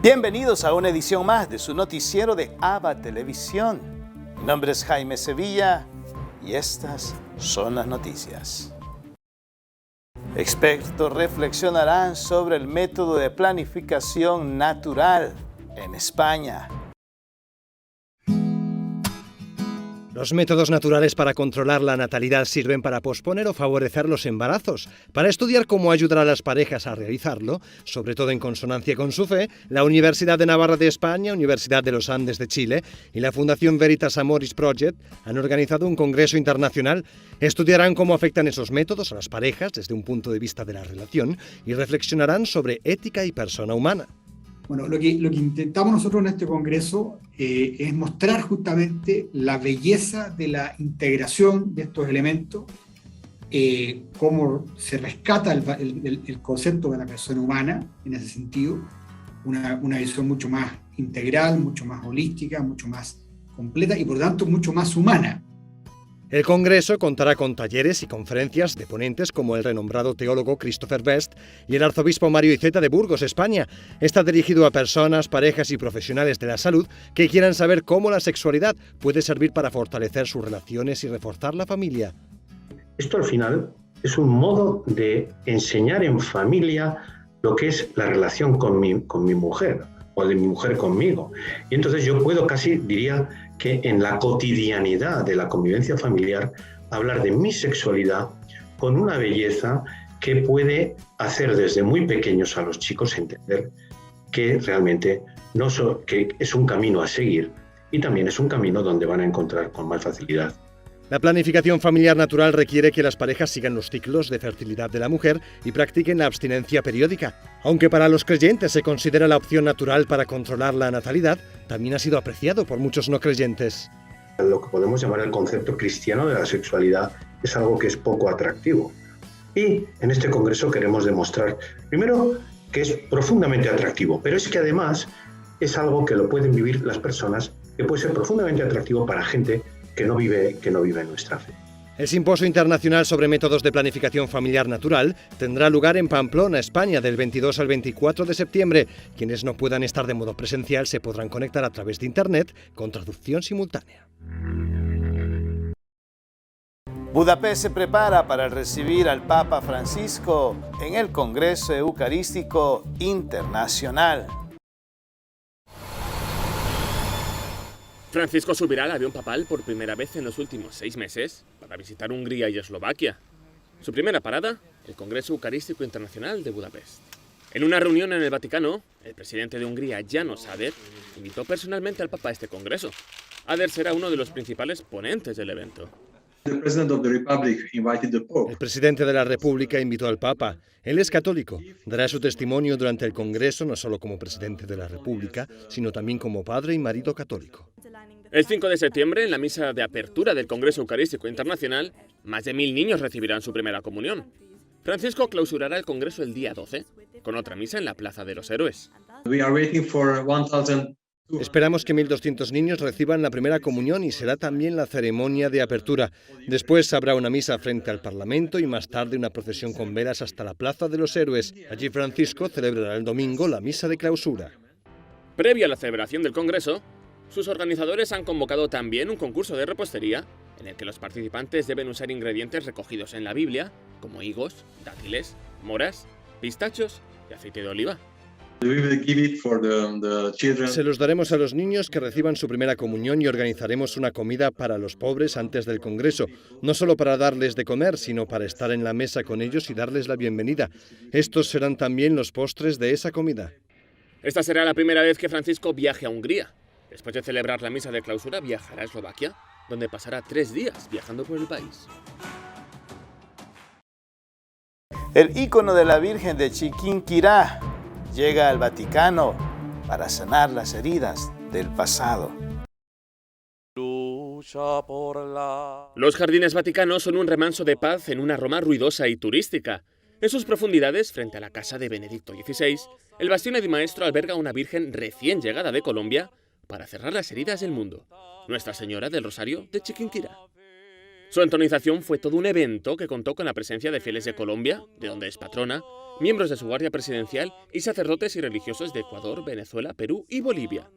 Bienvenidos a una edición más de su noticiero de ABA Televisión. Mi nombre es Jaime Sevilla y estas son las noticias. Expertos reflexionarán sobre el método de planificación natural en España. Los métodos naturales para controlar la natalidad sirven para posponer o favorecer los embarazos. Para estudiar cómo ayudar a las parejas a realizarlo, sobre todo en consonancia con su fe, la Universidad de Navarra de España, Universidad de los Andes de Chile y la Fundación Veritas Amoris Project han organizado un congreso internacional. Estudiarán cómo afectan esos métodos a las parejas desde un punto de vista de la relación y reflexionarán sobre ética y persona humana. Bueno, lo que intentamos nosotros en este congreso es mostrar justamente la belleza de la integración de estos elementos, cómo se rescata el concepto de la persona humana en ese sentido, una visión mucho más integral, mucho más holística, mucho más completa y por lo tanto mucho más humana. El Congreso contará con talleres y conferencias de ponentes como el renombrado teólogo Christopher Best y el arzobispo Mario Iceta de Burgos, España. Está dirigido a personas, parejas y profesionales de la salud que quieran saber cómo la sexualidad puede servir para fortalecer sus relaciones y reforzar la familia. Esto al final es un modo de enseñar en familia lo que es la relación con mi mujer o de mi mujer conmigo. Y entonces yo puedo casi, diría, que en la cotidianidad de la convivencia familiar, hablar de mi sexualidad con una belleza que puede hacer desde muy pequeños a los chicos entender que realmente que es un camino a seguir y también es un camino donde van a encontrar con más facilidad. La planificación familiar natural requiere que las parejas sigan los ciclos de fertilidad de la mujer y practiquen la abstinencia periódica. Aunque para los creyentes se considera la opción natural para controlar la natalidad, también ha sido apreciado por muchos no creyentes. Lo que podemos llamar el concepto cristiano de la sexualidad es algo que es poco atractivo. Y en este congreso queremos demostrar, primero, que es profundamente atractivo, pero es que además es algo que lo pueden vivir las personas, que puede ser profundamente atractivo para gente que no vive en nuestra fe. El Simposio Internacional sobre Métodos de Planificación Familiar Natural tendrá lugar en Pamplona, España, del 22 al 24 de septiembre. Quienes no puedan estar de modo presencial se podrán conectar a través de Internet con traducción simultánea. Budapest se prepara para recibir al Papa Francisco en el Congreso Eucarístico Internacional. Francisco subirá al avión papal por primera vez en los últimos 6 meses para visitar Hungría y Eslovaquia. Su primera parada, el Congreso Eucarístico Internacional de Budapest. En una reunión en el Vaticano, el presidente de Hungría, János Áder, invitó personalmente al Papa a este congreso. Áder será uno de los principales ponentes del evento. El presidente de la República invitó al Papa. Él es católico. Dará su testimonio durante el Congreso no solo como presidente de la República, sino también como padre y marido católico. El 5 de septiembre, en la misa de apertura del Congreso Eucarístico Internacional, más de 1000 niños recibirán su primera comunión. Francisco clausurará el Congreso el día 12, con otra misa en la Plaza de los Héroes. Esperamos que 1.200 niños reciban la primera comunión y será también la ceremonia de apertura. Después habrá una misa frente al Parlamento y más tarde una procesión con velas hasta la Plaza de los Héroes. Allí Francisco celebrará el domingo la misa de clausura. Previa a la celebración del Congreso, sus organizadores han convocado también un concurso de repostería en el que los participantes deben usar ingredientes recogidos en la Biblia, como higos, dátiles, moras, pistachos y aceite de oliva. Se los daremos a los niños que reciban su primera comunión y organizaremos una comida para los pobres antes del Congreso, no solo para darles de comer, sino para estar en la mesa con ellos y darles la bienvenida. Estos serán también los postres de esa comida. Esta será la primera vez que Francisco viaje a Hungría. Después de celebrar la misa de clausura, viajará a Eslovaquia, donde pasará 3 días viajando por el país. El ícono de la Virgen de Chiquinquirá llega al Vaticano para sanar las heridas del pasado. Los jardines vaticanos son un remanso de paz en una Roma ruidosa y turística. En sus profundidades, frente a la casa de Benedicto XVI, el Bastione di Maestro alberga una Virgen recién llegada de Colombia para cerrar las heridas del mundo, Nuestra Señora del Rosario de Chiquinquirá. Su entronización fue todo un evento que contó con la presencia de fieles de Colombia, de donde es patrona, miembros de su guardia presidencial y sacerdotes y religiosos de Ecuador, Venezuela, Perú y Bolivia.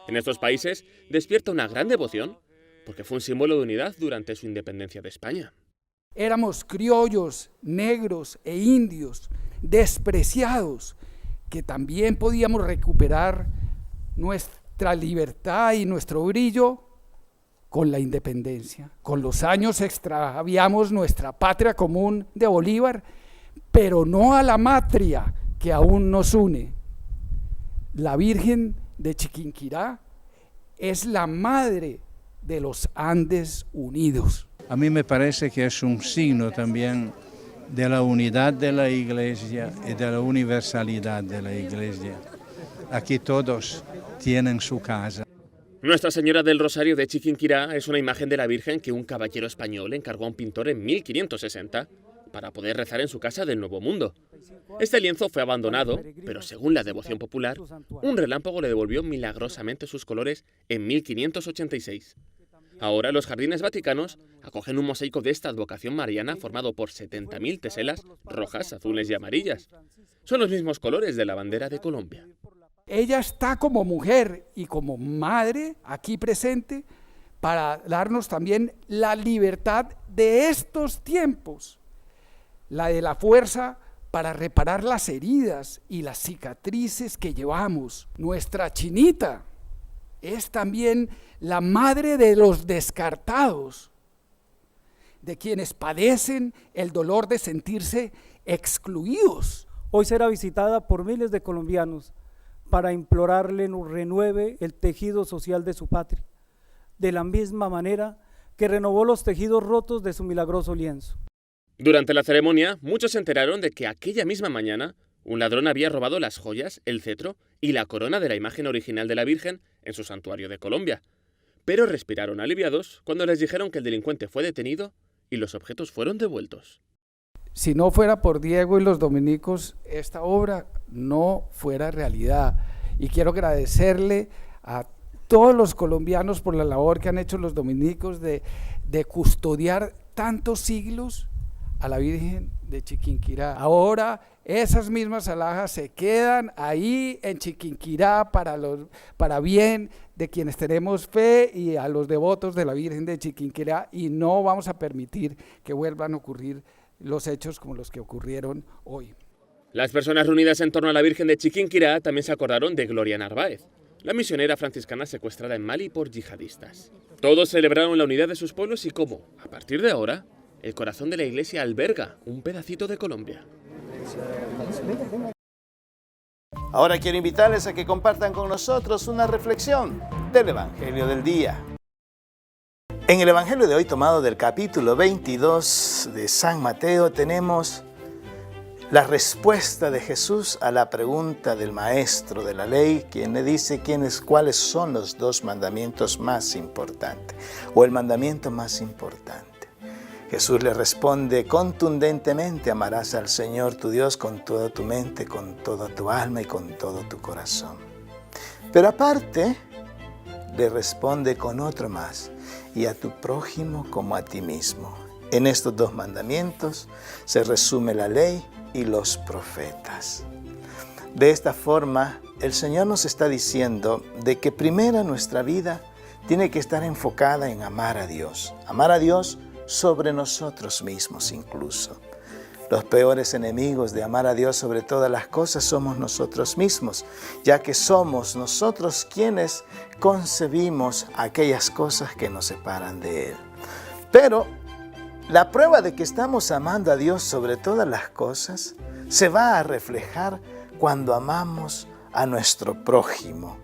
En estos países despierta una gran devoción porque fue un símbolo de unidad durante su independencia de España. Éramos criollos, negros e indios, despreciados, que también podíamos recuperar nuestra libertad y nuestro brillo con la independencia. Con los años extraviamos nuestra patria común de Bolívar, pero no a la matria que aún nos une. La Virgen de Chiquinquirá es la madre de los Andes unidos. A mí me parece que es un signo también de la unidad de la Iglesia y de la universalidad de la Iglesia. Aquí todos tienen su casa. Nuestra Señora del Rosario de Chiquinquirá es una imagen de la Virgen que un caballero español encargó a un pintor en 1560 para poder rezar en su casa del Nuevo Mundo. Este lienzo fue abandonado, pero según la devoción popular, un relámpago le devolvió milagrosamente sus colores en 1586. Ahora los jardines vaticanos acogen un mosaico de esta advocación mariana formado por 70.000 teselas rojas, azules y amarillas. Son los mismos colores de la bandera de Colombia. Ella está como mujer y como madre aquí presente para darnos también la libertad de estos tiempos, la de la fuerza para reparar las heridas y las cicatrices que llevamos. Nuestra Chinita es también la madre de los descartados, de quienes padecen el dolor de sentirse excluidos. Hoy será visitada por miles de colombianos para implorarle nos renueve el tejido social de su patria, de la misma manera que renovó los tejidos rotos de su milagroso lienzo. Durante la ceremonia, muchos se enteraron de que aquella misma mañana un ladrón había robado las joyas, el cetro y la corona de la imagen original de la Virgen en su santuario de Colombia. Pero respiraron aliviados cuando les dijeron que el delincuente fue detenido y los objetos fueron devueltos. Si no fuera por Diego y los dominicos, esta obra no fuera realidad. Y quiero agradecerle a todos los colombianos por la labor que han hecho los dominicos de custodiar tantos siglos a la Virgen de Chiquinquirá. Ahora esas mismas alhajas se quedan ahí en Chiquinquirá para bien de quienes tenemos fe y a los devotos de la Virgen de Chiquinquirá, y no vamos a permitir que vuelvan a ocurrir los hechos como los que ocurrieron hoy. Las personas reunidas en torno a la Virgen de Chiquinquirá también se acordaron de Gloria Narváez, la misionera franciscana secuestrada en Mali por yihadistas. Todos celebraron la unidad de sus pueblos y cómo, a partir de ahora, el corazón de la Iglesia alberga un pedacito de Colombia. Ahora quiero invitarles a que compartan con nosotros una reflexión del Evangelio del día. En el Evangelio de hoy, tomado del capítulo 22 de San Mateo, tenemos la respuesta de Jesús a la pregunta del maestro de la ley, quien le dice cuáles son los dos mandamientos más importantes, o el mandamiento más importante. Jesús le responde contundentemente: amarás al Señor tu Dios con toda tu mente, con toda tu alma y con todo tu corazón. Pero aparte, le responde con otro más: y a tu prójimo como a ti mismo. En estos dos mandamientos se resume la ley y los profetas. De esta forma, el Señor nos está diciendo de que primero nuestra vida tiene que estar enfocada en amar a Dios sobre nosotros mismos incluso. Los peores enemigos de amar a Dios sobre todas las cosas somos nosotros mismos, ya que somos nosotros quienes concebimos aquellas cosas que nos separan de Él. Pero la prueba de que estamos amando a Dios sobre todas las cosas se va a reflejar cuando amamos a nuestro prójimo.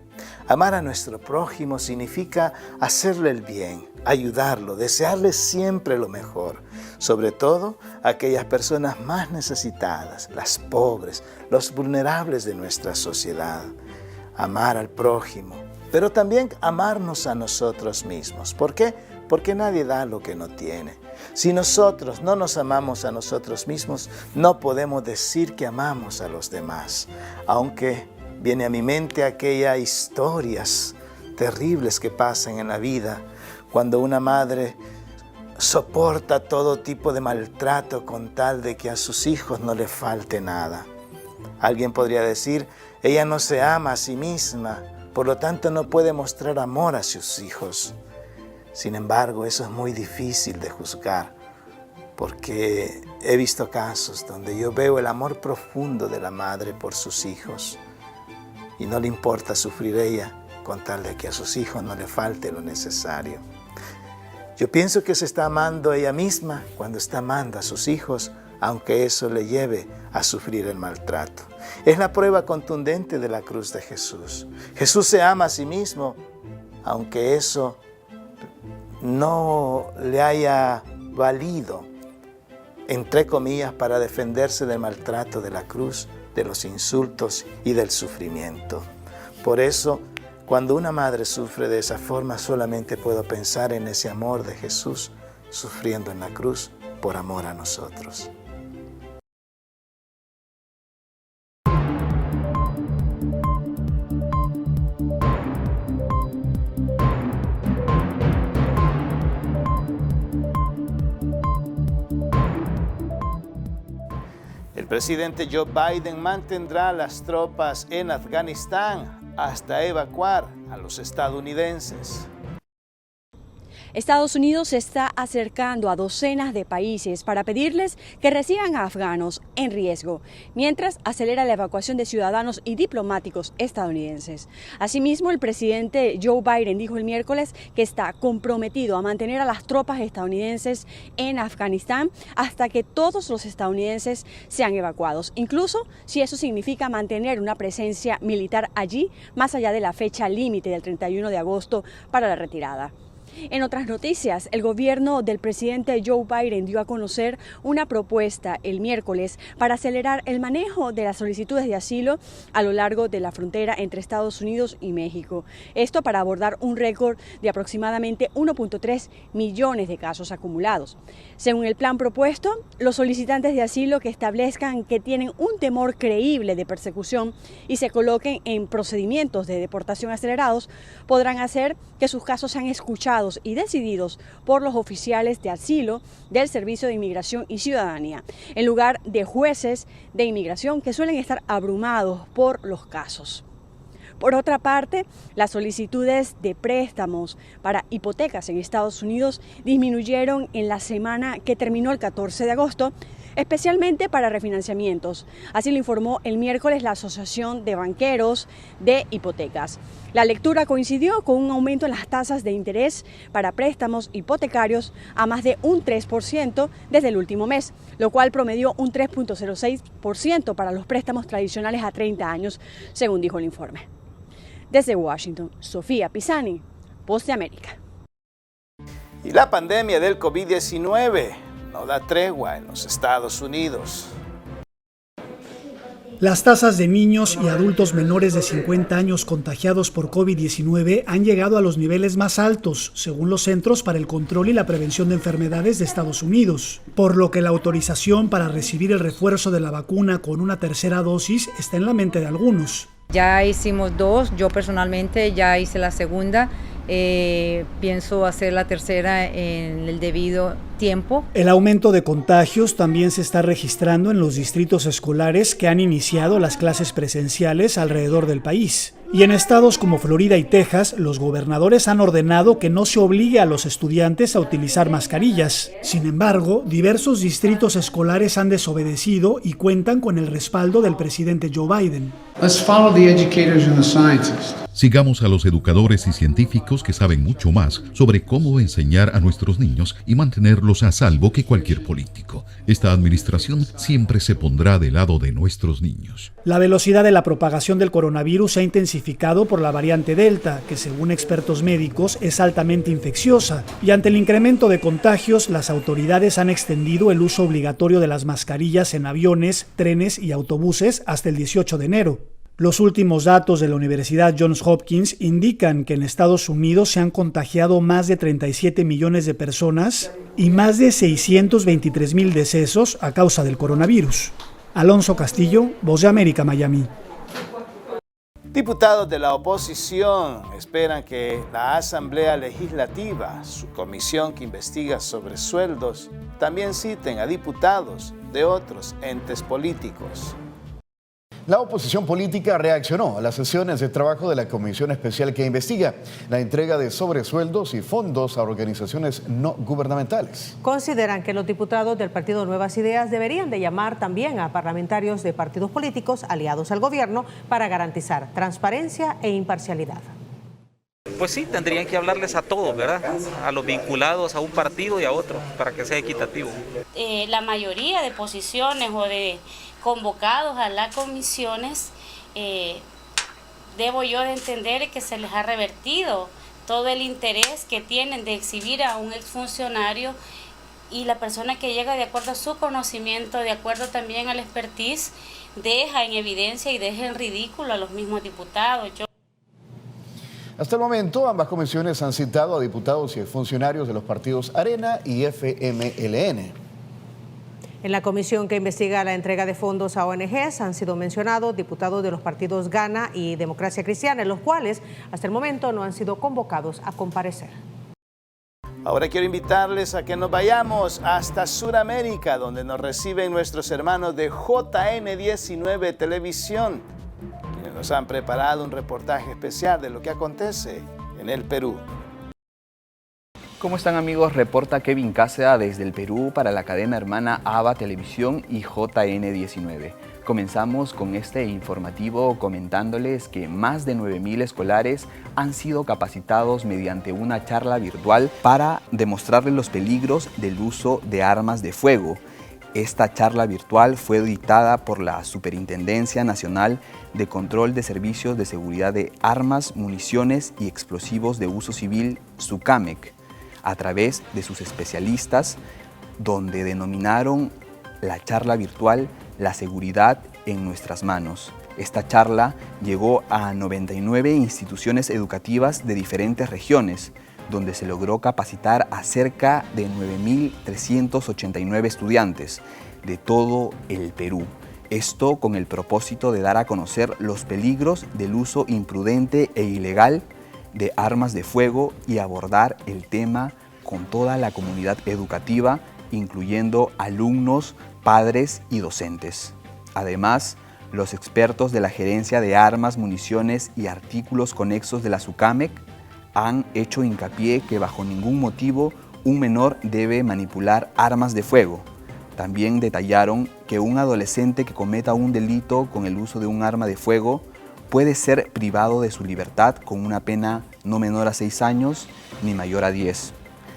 Amar a nuestro prójimo significa hacerle el bien, ayudarlo, desearle siempre lo mejor, sobre todo a aquellas personas más necesitadas, las pobres, los vulnerables de nuestra sociedad. Amar al prójimo, pero también amarnos a nosotros mismos. ¿Por qué? Porque nadie da lo que no tiene. Si nosotros no nos amamos a nosotros mismos, no podemos decir que amamos a los demás. Aunque viene a mi mente aquellas historias terribles que pasan en la vida, cuando una madre soporta todo tipo de maltrato con tal de que a sus hijos no les falte nada. Alguien podría decir, ella no se ama a sí misma, por lo tanto no puede mostrar amor a sus hijos. Sin embargo, eso es muy difícil de juzgar, porque he visto casos donde yo veo el amor profundo de la madre por sus hijos y no le importa sufrir ella con tal de que a sus hijos no le falte lo necesario. Yo pienso que se está amando a ella misma cuando está amando a sus hijos, aunque eso le lleve a sufrir el maltrato. Es la prueba contundente de la cruz de Jesús. Jesús se ama a sí mismo, aunque eso no le haya valido, entre comillas, para defenderse del maltrato de la cruz, de los insultos y del sufrimiento. Por eso, cuando una madre sufre de esa forma, solamente puedo pensar en ese amor de Jesús sufriendo en la cruz por amor a nosotros. El presidente Joe Biden mantendrá las tropas en Afganistán hasta evacuar a los estadounidenses. Estados Unidos se está acercando a docenas de países para pedirles que reciban a afganos en riesgo, mientras acelera la evacuación de ciudadanos y diplomáticos estadounidenses. Asimismo, el presidente Joe Biden dijo el miércoles que está comprometido a mantener a las tropas estadounidenses en Afganistán hasta que todos los estadounidenses sean evacuados, incluso si eso significa mantener una presencia militar allí más allá de la fecha límite del 31 de agosto para la retirada. En otras noticias, el gobierno del presidente Joe Biden dio a conocer una propuesta el miércoles para acelerar el manejo de las solicitudes de asilo a lo largo de la frontera entre Estados Unidos y México. Esto para abordar un récord de aproximadamente 1.3 millones de casos acumulados. Según el plan propuesto, los solicitantes de asilo que establezcan que tienen un temor creíble de persecución y se coloquen en procedimientos de deportación acelerados podrán hacer que sus casos sean escuchados y decididos por los oficiales de asilo del Servicio de Inmigración y Ciudadanía, en lugar de jueces de inmigración que suelen estar abrumados por los casos. Por otra parte, las solicitudes de préstamos para hipotecas en Estados Unidos disminuyeron en la semana que terminó el 14 de agosto, especialmente para refinanciamientos. Así lo informó el miércoles la Asociación de Banqueros de Hipotecas. La lectura coincidió con un aumento en las tasas de interés para préstamos hipotecarios a más de un 3% desde el último mes, lo cual promedió un 3.06% para los préstamos tradicionales a 30 años, según dijo el informe. Desde Washington, Sofía Pisani, Voz de América. Y la pandemia del COVID-19 no da tregua en los Estados Unidos. Las tasas de niños y adultos menores de 50 años contagiados por COVID-19 han llegado a los niveles más altos, según los Centros para el Control y la Prevención de Enfermedades de Estados Unidos, por lo que la autorización para recibir el refuerzo de la vacuna con una tercera dosis está en la mente de algunos. Ya hicimos 2, yo personalmente ya hice la segunda. Pienso hacer la tercera en el debido tiempo. El aumento de contagios también se está registrando en los distritos escolares que han iniciado las clases presenciales alrededor del país. Y en estados como Florida y Texas, los gobernadores han ordenado que no se obligue a los estudiantes a utilizar mascarillas. Sin embargo, diversos distritos escolares han desobedecido y cuentan con el respaldo del presidente Joe Biden. Let's follow the educators and the scientists. Sigamos a los educadores y científicos que saben mucho más sobre cómo enseñar a nuestros niños y mantenerlos a salvo que cualquier político. Esta administración siempre se pondrá del lado de nuestros niños. La velocidad de la propagación del coronavirus se ha intensificado por la variante Delta, que según expertos médicos es altamente infecciosa, y ante el incremento de contagios, las autoridades han extendido el uso obligatorio de las mascarillas en aviones, trenes y autobuses hasta el 18 de enero. Los últimos datos de la Universidad Johns Hopkins indican que en Estados Unidos se han contagiado más de 37 millones de personas y más de 623,000 decesos a causa del coronavirus. Alonso Castillo, Voz de América, Miami. Diputados de la oposición esperan que la Asamblea Legislativa, su comisión que investiga sobre sueldos, también citen a diputados de otros entes políticos. La oposición política reaccionó a las sesiones de trabajo de la comisión especial que investiga la entrega de sobresueldos y fondos a organizaciones no gubernamentales. Consideran que los diputados del Partido Nuevas Ideas deberían de llamar también a parlamentarios de partidos políticos aliados al gobierno para garantizar transparencia e imparcialidad. Pues sí, tendrían que hablarles a todos, ¿verdad? A los vinculados a un partido y a otro, para que sea equitativo. La mayoría de posiciones o de convocados a las comisiones, debo yo de entender que se les ha revertido todo el interés que tienen de exhibir a un exfuncionario, y la persona que llega de acuerdo a su conocimiento, de acuerdo también al expertise, deja en evidencia y deja en ridículo a los mismos diputados. Hasta el momento, ambas comisiones han citado a diputados y funcionarios de los partidos Arena y FMLN. En la comisión que investiga la entrega de fondos a ONGs han sido mencionados diputados de los partidos Gana y Democracia Cristiana, los cuales hasta el momento no han sido convocados a comparecer. Ahora quiero invitarles a que nos vayamos hasta Sudamérica, donde nos reciben nuestros hermanos de JN19 Televisión, quienes nos han preparado un reportaje especial de lo que acontece en el Perú. ¿Cómo están, amigos? Reporta Kevin Cáceda desde el Perú para la cadena hermana ABA Televisión y JN19. Comenzamos con este informativo comentándoles que más de 9.000 escolares han sido capacitados mediante una charla virtual para demostrarles los peligros del uso de armas de fuego. Esta charla virtual fue dictada por la Superintendencia Nacional de Control de Servicios de Seguridad de Armas, Municiones y Explosivos de Uso Civil, SUCAMEC, a través de sus especialistas, donde denominaron la charla virtual La seguridad en nuestras manos. Esta charla llegó a 99 instituciones educativas de diferentes regiones, donde se logró capacitar a cerca de 9.389 estudiantes de todo el Perú. Esto con el propósito de dar a conocer los peligros del uso imprudente e ilegal de armas de fuego y abordar el tema con toda la comunidad educativa, incluyendo alumnos, padres y docentes. Además, los expertos de la Gerencia de Armas, Municiones y Artículos Conexos de la SUCAMEC han hecho hincapié que bajo ningún motivo un menor debe manipular armas de fuego. También detallaron que un adolescente que cometa un delito con el uso de un arma de fuego puede ser privado de su libertad con una pena no menor a 6 años ni mayor a 10.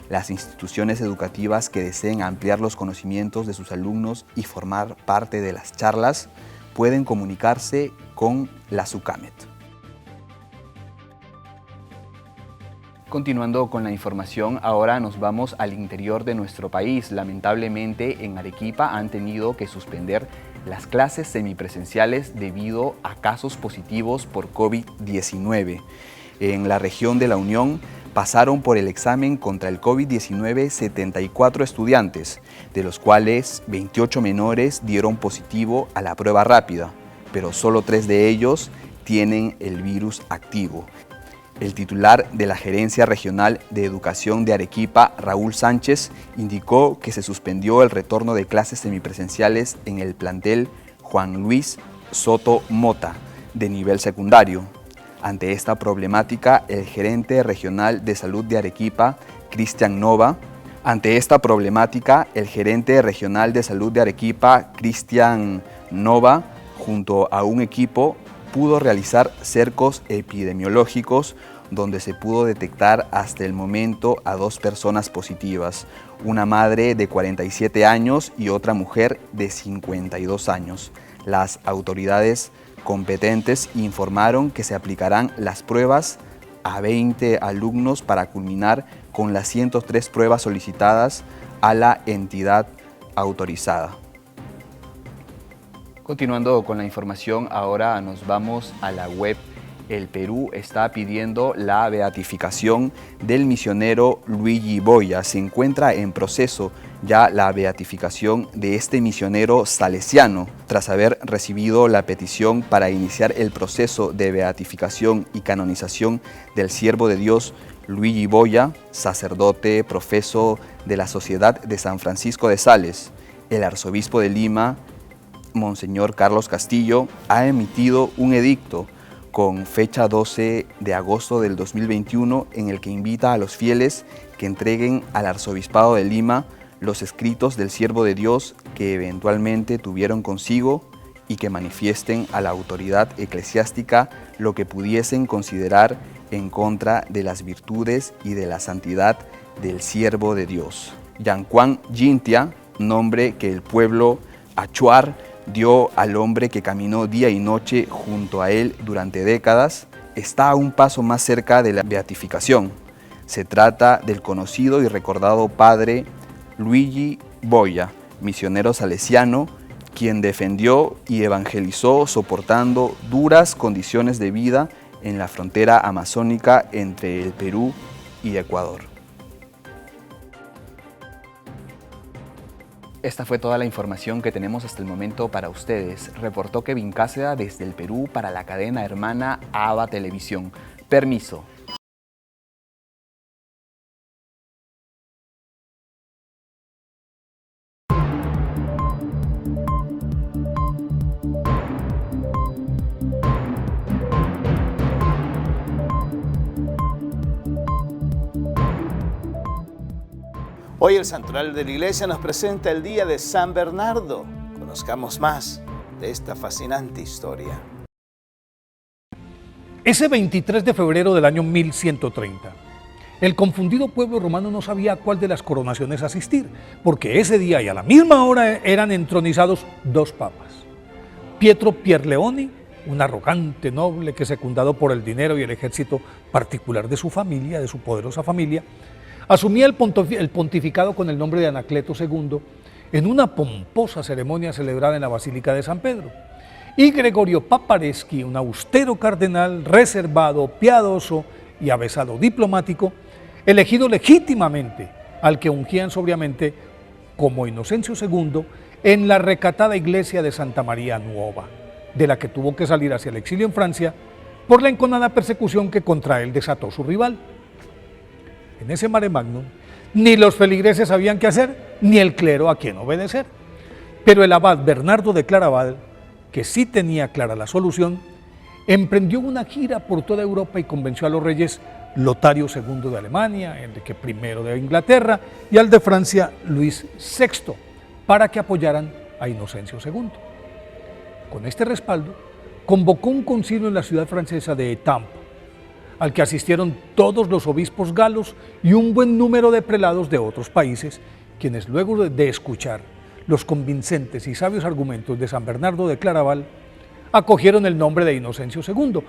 Las instituciones educativas que deseen ampliar los conocimientos de sus alumnos y formar parte de las charlas pueden comunicarse con la SUCAMEC. Continuando con la información, ahora nos vamos al interior de nuestro país. Lamentablemente, en Arequipa han tenido que suspender las clases semipresenciales debido a casos positivos por COVID-19. En la región de La Unión pasaron por el examen contra el COVID-19 74 estudiantes, de los cuales 28 menores dieron positivo a la prueba rápida, pero solo 3 de ellos tienen el virus activo. El titular de la Gerencia Regional de Educación de Arequipa, Raúl Sánchez, indicó que se suspendió el retorno de clases semipresenciales en el plantel Juan Luis Soto Mota, de nivel secundario. Ante esta problemática, el gerente regional de salud de Arequipa, Cristian Nova, junto a un equipo, pudo realizar cercos epidemiológicos donde se pudo detectar hasta el momento a 2 personas positivas, una madre de 47 años y otra mujer de 52 años. Las autoridades competentes informaron que se aplicarán las pruebas a 20 alumnos para culminar con las 103 pruebas solicitadas a la entidad autorizada. Continuando con la información, ahora nos vamos a la web. El Perú está pidiendo la beatificación del misionero Luigi Boya. Se encuentra en proceso ya la beatificación de este misionero salesiano, tras haber recibido la petición para iniciar el proceso de beatificación y canonización del siervo de Dios Luigi Boya, sacerdote profeso de la Sociedad de San Francisco de Sales. El arzobispo de Lima Monseñor Carlos Castillo, ha emitido un edicto con fecha 12 de agosto del 2021 en el que invita a los fieles que entreguen al Arzobispado de Lima los escritos del siervo de Dios que eventualmente tuvieron consigo y que manifiesten a la autoridad eclesiástica lo que pudiesen considerar en contra de las virtudes y de la santidad del siervo de Dios. Yancuan Yintia, nombre que el pueblo achuar dio al hombre que caminó día y noche junto a él durante décadas, está a un paso más cerca de la beatificación. Se trata del conocido y recordado padre Luigi Boya, misionero salesiano, quien defendió y evangelizó soportando duras condiciones de vida en la frontera amazónica entre el Perú y Ecuador. Esta fue toda la información que tenemos hasta el momento para ustedes. Reportó Kevin Cáceda desde el Perú para la cadena hermana ABA Televisión. Permiso. Hoy el Santoral de la Iglesia nos presenta el Día de San Bernardo. Conozcamos más de esta fascinante historia. Ese 23 de febrero del año 1130, el confundido pueblo romano no sabía a cuál de las coronaciones asistir, porque ese día y a la misma hora eran entronizados dos papas. Pietro Pierleoni, un arrogante noble que, secundado por el dinero y el ejército particular de su familia, de su poderosa familia, asumía el pontificado con el nombre de Anacleto II en una pomposa ceremonia celebrada en la Basílica de San Pedro. Y Gregorio Papareschi, un austero cardenal reservado, piadoso y avesado diplomático, elegido legítimamente al que ungían sobriamente como Inocencio II en la recatada iglesia de Santa María Nuova, de la que tuvo que salir hacia el exilio en Francia por la enconada persecución que contra él desató su rival. En ese mare magnum, ni los feligreses sabían qué hacer, ni el clero a quién obedecer. Pero el abad Bernardo de Claraval, que sí tenía clara la solución, emprendió una gira por toda Europa y convenció a los reyes Lotario II de Alemania, Enrique I de Inglaterra y al de Francia, Luis VI, para que apoyaran a Inocencio II. Con este respaldo, convocó un concilio en la ciudad francesa de Étampes, al que asistieron todos los obispos galos y un buen número de prelados de otros países, quienes luego de escuchar los convincentes y sabios argumentos de San Bernardo de Claraval, acogieron el nombre de Inocencio II,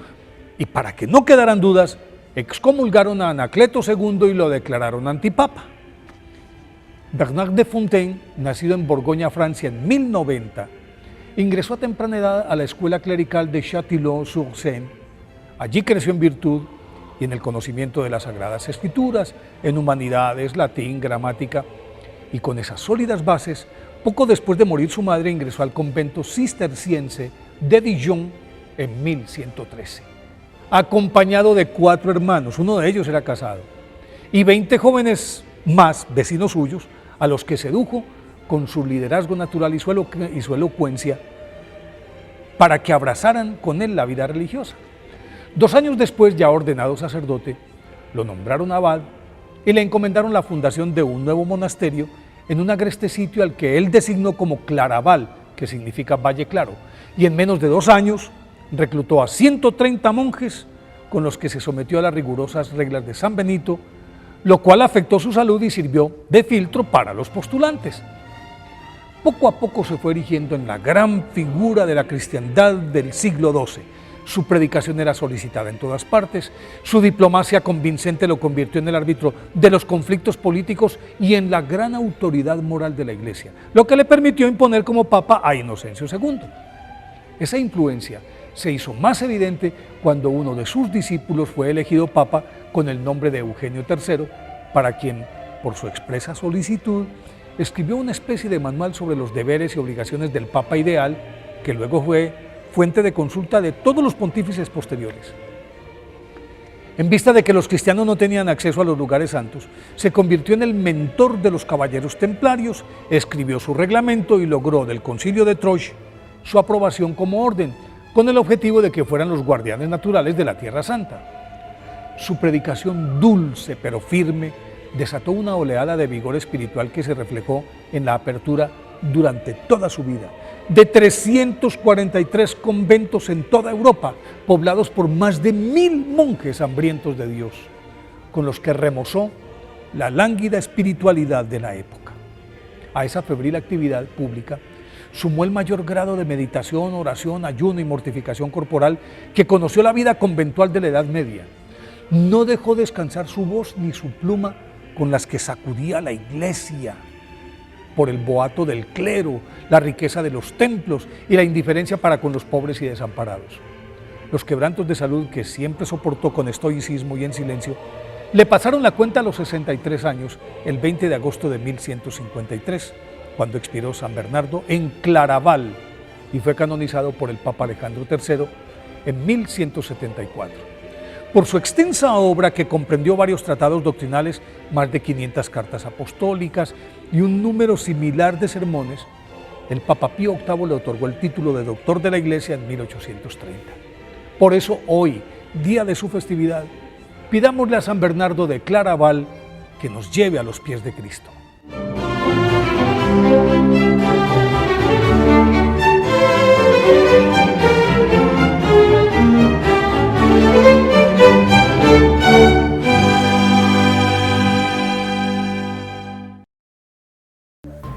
y para que no quedaran dudas, excomulgaron a Anacleto II y lo declararon antipapa. Bernard de Fontaine, nacido en Borgoña, Francia, en 1090, ingresó a temprana edad a la escuela clerical de Châtillon-sur-Seine. Allí creció en virtud y en el conocimiento de las Sagradas Escrituras, en humanidades, latín, gramática, y con esas sólidas bases, poco después de morir su madre, ingresó al convento cisterciense de Dijon en 1113, acompañado de 4 hermanos, uno de ellos era casado, y 20 jóvenes más, vecinos suyos, a los que sedujo con su liderazgo natural y su elocuencia, para que abrazaran con él la vida religiosa. 2 años después, ya ordenado sacerdote, lo nombraron abad y le encomendaron la fundación de un nuevo monasterio en un agreste sitio al que él designó como Claraval, que significa Valle Claro, y en menos de 2 años reclutó a 130 monjes con los que se sometió a las rigurosas reglas de San Benito, lo cual afectó su salud y sirvió de filtro para los postulantes. Poco a poco se fue erigiendo en la gran figura de la cristiandad del siglo XII. Su predicación era solicitada en todas partes, su diplomacia convincente lo convirtió en el árbitro de los conflictos políticos y en la gran autoridad moral de la Iglesia, lo que le permitió imponer como papa a Inocencio II. Esa influencia se hizo más evidente cuando uno de sus discípulos fue elegido papa con el nombre de Eugenio III, para quien, por su expresa solicitud, escribió una especie de manual sobre los deberes y obligaciones del papa ideal, que luego fue fuente de consulta de todos los pontífices posteriores. En vista de que los cristianos no tenían acceso a los lugares santos, se convirtió en el mentor de los caballeros templarios, escribió su reglamento y logró del Concilio de Troyes su aprobación como orden, con el objetivo de que fueran los guardianes naturales de la Tierra Santa. Su predicación dulce pero firme desató una oleada de vigor espiritual que se reflejó en la apertura durante toda su vida de 343 conventos en toda Europa, poblados por más de 1000 monjes hambrientos de Dios, con los que remozó la lánguida espiritualidad de la época. A esa febril actividad pública sumó el mayor grado de meditación, oración, ayuno y mortificación corporal que conoció la vida conventual de la Edad Media. No dejó descansar su voz ni su pluma con las que sacudía la Iglesia por el boato del clero, la riqueza de los templos y la indiferencia para con los pobres y desamparados. Los quebrantos de salud que siempre soportó con estoicismo y en silencio le pasaron la cuenta a los 63 años, el 20 de agosto de 1153, cuando expiró San Bernardo en Claraval y fue canonizado por el Papa Alejandro III en 1174. Por su extensa obra, que comprendió varios tratados doctrinales, más de 500 cartas apostólicas y un número similar de sermones, el Papa Pío VIII le otorgó el título de doctor de la Iglesia en 1830. Por eso hoy, día de su festividad, pidámosle a San Bernardo de Claraval que nos lleve a los pies de Cristo.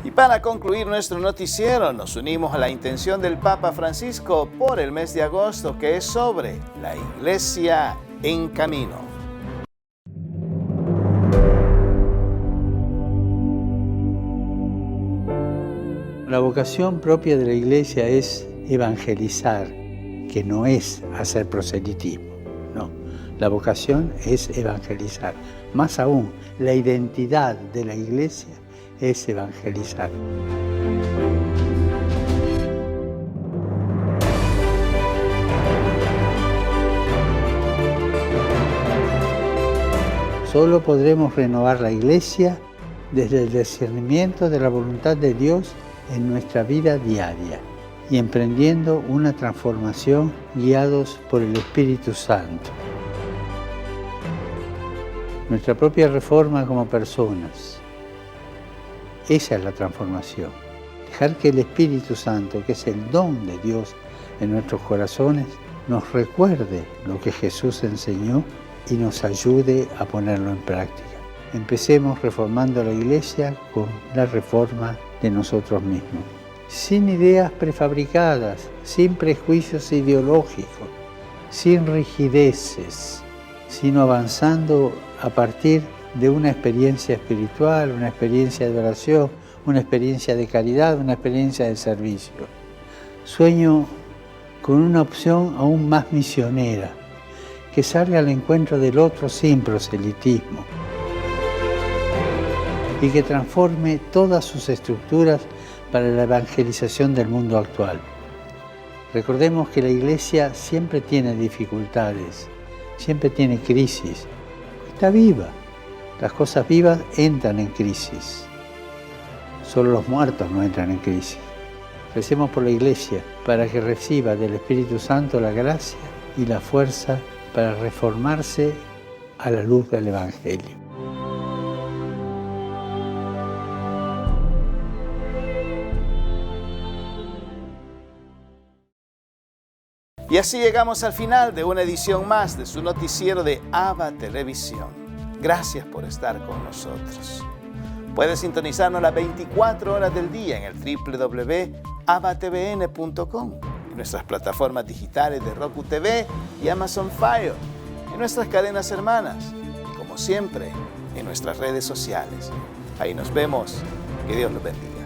Y para concluir nuestro noticiero, nos unimos a la intención del Papa Francisco por el mes de agosto, que es sobre la Iglesia en camino. La vocación propia de la Iglesia es evangelizar, que no es hacer proselitismo, no. La vocación es evangelizar. Más aún, la identidad de la Iglesia es evangelizar. Solo podremos renovar la Iglesia desde el discernimiento de la voluntad de Dios en nuestra vida diaria y emprendiendo una transformación guiados por el Espíritu Santo. Nuestra propia reforma como personas. Esa es la transformación. Dejar que el Espíritu Santo, que es el don de Dios en nuestros corazones, nos recuerde lo que Jesús enseñó y nos ayude a ponerlo en práctica. Empecemos reformando la Iglesia con la reforma de nosotros mismos. Sin ideas prefabricadas, sin prejuicios ideológicos, sin rigideces, sino avanzando a partir de una experiencia espiritual, una experiencia de oración, una experiencia de caridad, una experiencia de servicio. Sueño con una opción aún más misionera, que salga al encuentro del otro sin proselitismo y que transforme todas sus estructuras para la evangelización del mundo actual. Recordemos que la Iglesia siempre tiene dificultades, siempre tiene crisis, está viva. Las cosas vivas entran en crisis. Solo los muertos no entran en crisis. Recemos por la Iglesia para que reciba del Espíritu Santo la gracia y la fuerza para reformarse a la luz del Evangelio. Y así llegamos al final de una edición más de su noticiero de ABA Televisión. Gracias por estar con nosotros. Puedes sintonizarnos las 24 horas del día en el www.abatvn.com, en nuestras plataformas digitales de Roku TV y Amazon Fire, en nuestras cadenas hermanas y, como siempre, en nuestras redes sociales. Ahí nos vemos. Que Dios los bendiga.